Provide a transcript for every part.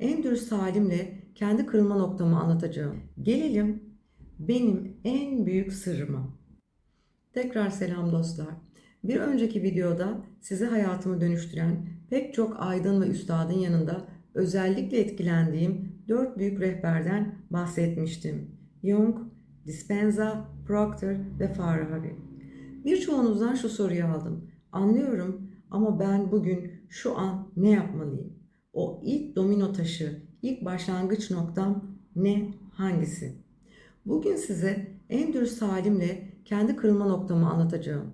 en dürüst halimle kendi kırılma noktamı anlatacağım. Gelelim benim en büyük sırrıma. Tekrar selam dostlar. Bir önceki videoda size hayatımı dönüştüren pek çok aydın ve üstadın yanında özellikle etkilendiğim 4 büyük rehberden bahsetmiştim. Jung, Dispenza, Proctor ve Farabi. Birçoğunuzdan şu soruyu aldım. Anlıyorum ama ben bugün şu an ne yapmalıyım? O ilk domino taşı, ilk başlangıç noktam ne, hangisi? Bugün size en dürüst halimle kendi kırılma noktamı anlatacağım.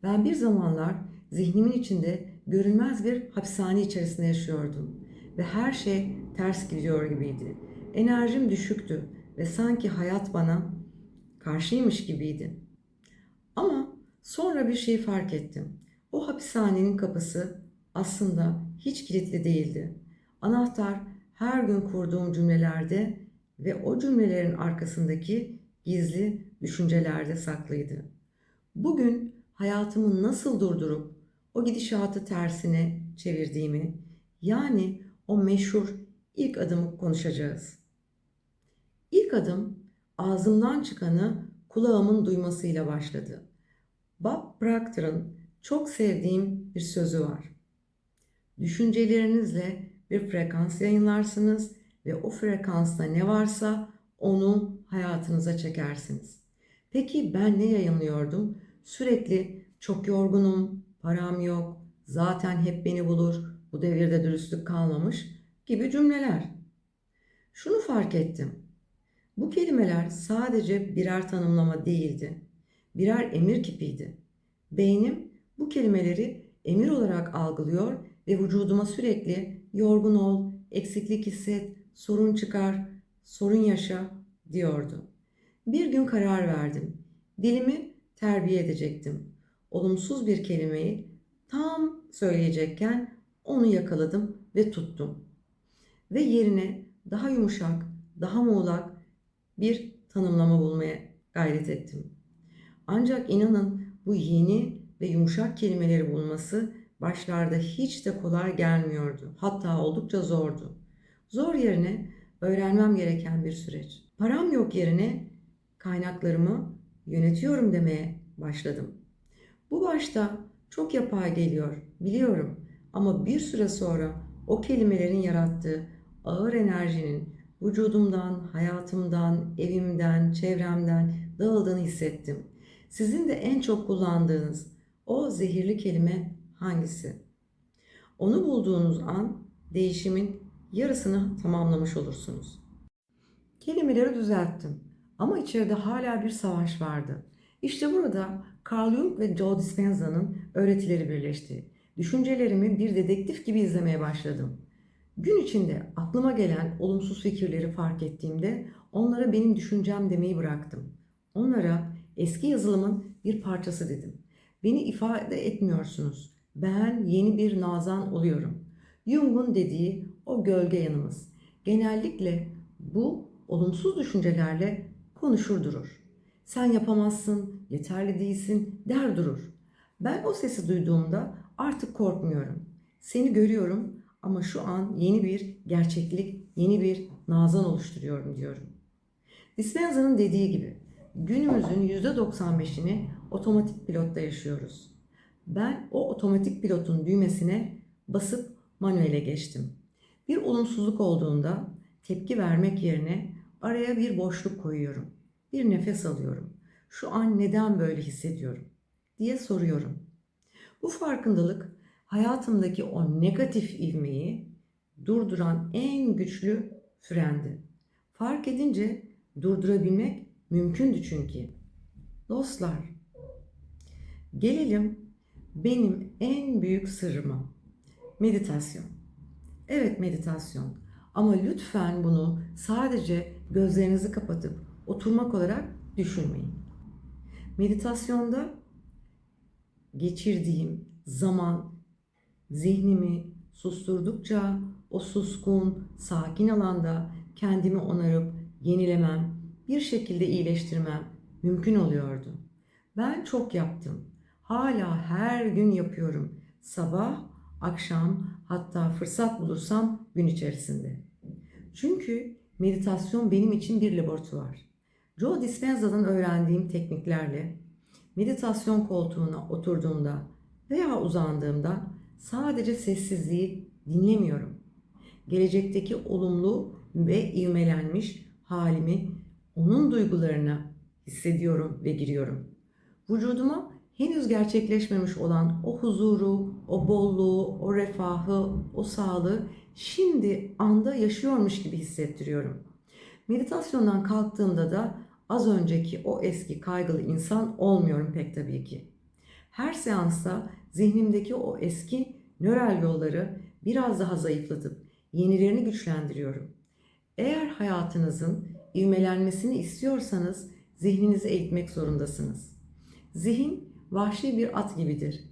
Ben bir zamanlar zihnimin içinde görünmez bir hapishane içerisinde yaşıyordum ve her şey ters gidiyor gibiydi. Enerjim düşüktü ve sanki hayat bana karşıymış gibiydi. Ama sonra bir şey fark ettim. O hapishanenin kapısı aslında hiç kilitli değildi. Anahtar her gün kurduğum cümlelerde ve o cümlelerin arkasındaki gizli düşüncelerde saklıydı. Bugün hayatımı nasıl durdurup o gidişatı tersine çevirdiğimi, yani o meşhur ilk adımı konuşacağız. İlk adım ağzımdan çıkanı kulağımın duymasıyla başladı. Bob Proctor'ın çok sevdiğim bir sözü var. Düşüncelerinizle bir frekans yayınlarsınız ve o frekansta ne varsa onu hayatınıza çekersiniz. Peki ben ne yayınlıyordum? Sürekli çok yorgunum, param yok, zaten hep beni bulur, bu devirde dürüstlük kalmamış gibi cümleler. Şunu fark ettim. Bu kelimeler sadece birer tanımlama değildi. Birer emir kipiydi. Beynim bu kelimeleri emir olarak algılıyor ve vücuduma sürekli yorgun ol, eksiklik hisset, sorun çıkar, sorun yaşa diyordu. Bir gün karar verdim. Dilimi terbiye edecektim. Olumsuz bir kelimeyi tam söyleyecekken onu yakaladım ve tuttum. Ve yerine daha yumuşak, daha muğlak bir tanımlama bulmaya gayret ettim. Ancak inanın bu yeni ve yumuşak kelimeleri bulması başlarda hiç de kolay gelmiyordu. Hatta oldukça zordu. Zor yerine öğrenmem gereken bir süreç. Param yok yerine kaynaklarımı yönetiyorum demeye başladım. Bu başta çok yapay geliyor, biliyorum. Ama bir süre sonra o kelimelerin yarattığı ağır enerjinin vücudumdan, hayatımdan, evimden, çevremden dağıldığını hissettim. Sizin de en çok kullandığınız o zehirli kelime hangisi? Onu bulduğunuz an değişimin yarısını tamamlamış olursunuz. Kelimeleri düzelttim ama içeride hala bir savaş vardı. İşte burada Carl Jung ve Joe Dispenza'nın öğretileri birleşti. Düşüncelerimi bir dedektif gibi izlemeye başladım. Gün içinde aklıma gelen olumsuz fikirleri fark ettiğimde onlara benim düşüncem demeyi bıraktım. Onlara eski yazılımın bir parçası dedim. Beni ifade etmiyorsunuz. Ben yeni bir Nazan oluyorum. Jung'un dediği o gölge yanımız. Genellikle bu olumsuz düşüncelerle konuşur durur. Sen yapamazsın, yeterli değilsin der durur. Ben o sesi duyduğumda artık korkmuyorum. Seni görüyorum ama şu an yeni bir gerçeklik, yeni bir Nazan oluşturuyorum diyorum. Dispenza'nın dediği gibi günümüzün %95'ini otomatik pilotta yaşıyoruz. Ben o otomatik pilotun düğmesine basıp manuele geçtim. Bir olumsuzluk olduğunda tepki vermek yerine araya bir boşluk koyuyorum. Bir nefes alıyorum. Şu an neden böyle hissediyorum diye soruyorum. Bu farkındalık hayatımdaki o negatif ivmeyi durduran en güçlü frendi. Fark edince durdurabilmek mümkündü çünkü. Dostlar, gelelim benim en büyük sırrıma. Meditasyon. Evet, meditasyon. Ama lütfen bunu sadece gözlerinizi kapatıp oturmak olarak düşünmeyin. Meditasyonda geçirdiğim zaman zihnimi susturdukça o suskun, sakin alanda kendimi onarıp yenilemem, bir şekilde iyileştirmem mümkün oluyordu. Ben çok yaptım. Hala her gün yapıyorum. Sabah, akşam, hatta fırsat bulursam gün içerisinde. Çünkü meditasyon benim için bir laboratuvar. Joe Dispenza'dan öğrendiğim tekniklerle meditasyon koltuğuna oturduğumda veya uzandığımda sadece sessizliği dinlemiyorum. Gelecekteki olumlu ve ivmelenmiş halimi, onun duygularına hissediyorum ve giriyorum. Vücuduma henüz gerçekleşmemiş olan o huzuru, o bolluğu, o refahı, o sağlığı şimdi anda yaşıyormuş gibi hissettiriyorum. Meditasyondan kalktığımda da az önceki o eski kaygılı insan olmuyorum pek tabii ki. Her seansta zihnimdeki o eski nöral yolları biraz daha zayıflatıp yenilerini güçlendiriyorum. Eğer hayatınızın ivmelenmesini istiyorsanız zihninizi eğitmek zorundasınız. Zihin vahşi bir at gibidir.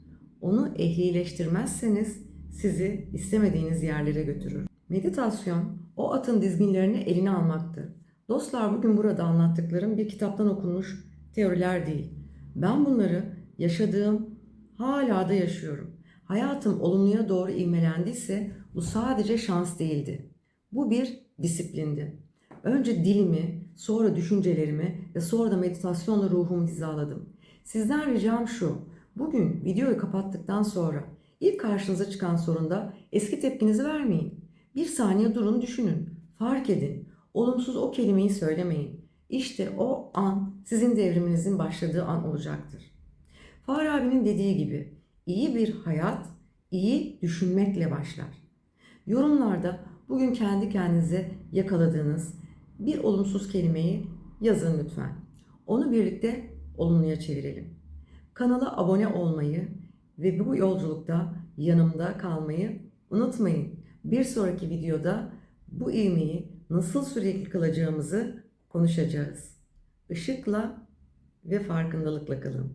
Onu ehlileştirmezseniz sizi istemediğiniz yerlere götürür. Meditasyon o atın dizginlerini eline almaktır. Dostlar, bugün burada anlattıklarım bir kitaptan okunmuş teoriler değil. Ben bunları yaşadığım, hala da yaşıyorum. Hayatım olumluya doğru ivmelendiyse bu sadece şans değildi. Bu bir disiplindi. Önce dilimi, sonra düşüncelerimi ve sonra da meditasyonla ruhumu hizaladım. Sizden ricam şu: bugün videoyu kapattıktan sonra ilk karşınıza çıkan sorunda eski tepkinizi vermeyin. Bir saniye durun, düşünün, fark edin. Olumsuz o kelimeyi söylemeyin. İşte o an sizin devriminizin başladığı an olacaktır. Farabi'nin dediği gibi iyi bir hayat iyi düşünmekle başlar. Yorumlarda bugün kendi kendinize yakaladığınız bir olumsuz kelimeyi yazın lütfen. Onu birlikte olumluya çevirelim. Kanala abone olmayı ve bu yolculukta yanımda kalmayı unutmayın. Bir sonraki videoda bu ivmeyi nasıl sürekli kılacağımızı konuşacağız. Işıkla ve farkındalıkla kalın.